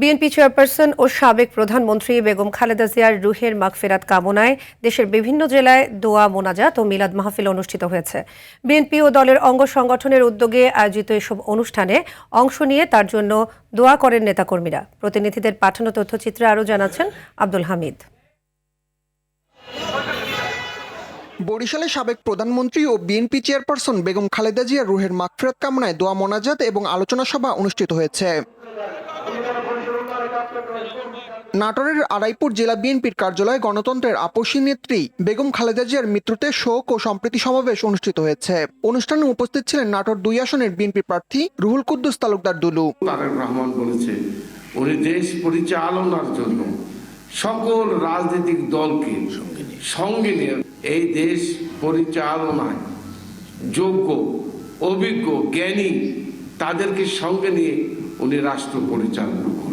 BNP chairperson ও সাবেক প্রধানমন্ত্রী বেগম খালেদা জিয়ার রুহের মাগফিরাত কামনায় দেশের বিভিন্ন জেলায় দোয়া মোনাজাত ও মিলাদ মাহফিল অনুষ্ঠিত হয়েছে। বিএনপি ও দলের অঙ্গ সংগঠনের উদ্যোগে আয়োজিত এসব অনুষ্ঠানে অংশ নিয়ে তার জন্য দোয়া করেন নেতাকর্মীরা। প্রতিনিধিদের পাঠানো তথ্যচিত্রে আরও জানাচ্ছেন আব্দুল হামিদ। বরিশালে সাবেক প্রধানমন্ত্রী ও বিএনপি চেয়ারপারসন বেগম খালেদা জিয়ার রুহের মাগফিরাত কামনায় দোয়া মোনাজাত এবং আলোচনা সভা অনুষ্ঠিত হয়েছে। নাটোরের আড়াইপুর জেলা বিএনপির কার্যালয়ে গণতন্ত্রের আপসী নেত্রী বেগম খালেদা জিয়ার মৃত্যুতে শোক ও সম্প্রীতি সমাবেশ অনুষ্ঠিত হয়েছে। অনুষ্ঠানে উপস্থিত ছিলেন নাটোর 2 আসনের বিএনপি প্রার্থী রুহুল কুদ্দুস তালুকদার দুলু। তারেক রহমান বলেছে উনি দেশ পরিচালনার জন্য সকল রাজনৈতিক দলকে সঙ্গে নিয়ে এই দেশ পরিচালনায় যোগ্য, অভিজ্ঞ, জ্ঞানী তাদেরকে সঙ্গে নিয়ে উনি রাষ্ট্র পরিচালনা করবেন।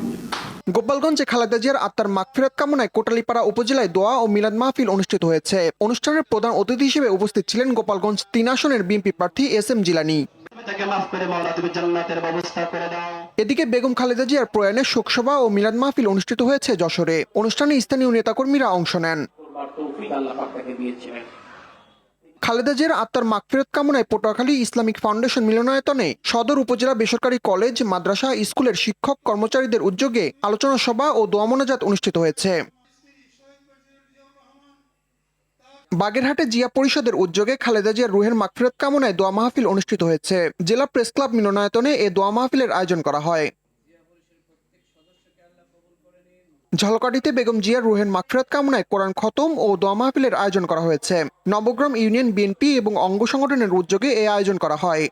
গোপালগঞ্জে খালেদা জিয়ার আত্মার মাগফিরাত কামনায় কোটালীপাড়া উপজেলায় দোয়া ও মিলাদ মাহফিল অনুষ্ঠিত হয়েছে। অনুষ্ঠানের প্রধান অতিথি হিসেবে উপস্থিত ছিলেন গোপালগঞ্জ 3 আসনের বিএনপি প্রার্থী SM জিলানী। এদিকে বেগম খালেদা জিয়ার প্রয়াণে শোকসভা ও মিলাদ মাহফিল অনুষ্ঠিত হয়েছে যশোরে। অনুষ্ঠানে স্থানীয় নেতাকর্মীরা অংশ নেন। খালেদা জিয়ার আত্মার মাগফিরাত কামনায় পটুয়াখালী ইসলামিক ফাউন্ডেশন মিলনায়তনে সদর উপজেলা বেসরকারি কলেজ, মাদ্রাসা, স্কুলের শিক্ষক কর্মচারীদের উদ্যোগে আলোচনা সভা ও দোয়া মোনাজাত অনুষ্ঠিত হয়েছে। বাগেরহাটে জিয়া পরিষদের উদ্যোগে খালেদা জিয়ার রুহের মাগফিরাত কামনায় দোয়া মাহফিল অনুষ্ঠিত হয়েছে। জেলা প্রেস ক্লাব মিলনায়তনে এ দোয়া মাহফিলের আয়োজন করা হয়। ঝলকাঠিতে বেগম জিয়ার রুহের মাগফিরাত কামনায় কোরআন খতম ও দোয়া মাহফিলের আয়োজন করা হয়েছে। নবগ্রাম ইউনিয়ন বিএনপি এবং অঙ্গ সংগঠনের উদ্যোগে এই আয়োজন করা হয়।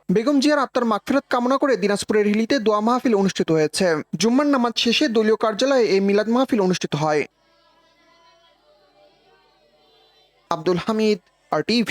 বেগম জিয়ার আত্মার মাগফিরাত কামনা করে দিনাজপুরের হিলিতে দোয়া মাহফিল অনুষ্ঠিত হয়েছে। জুম্মার নামাজ শেষে দলীয় কার্যালয়ে এই মিলাদ মাহফিল অনুষ্ঠিত হয়। আব্দুল হামিদ, RTV।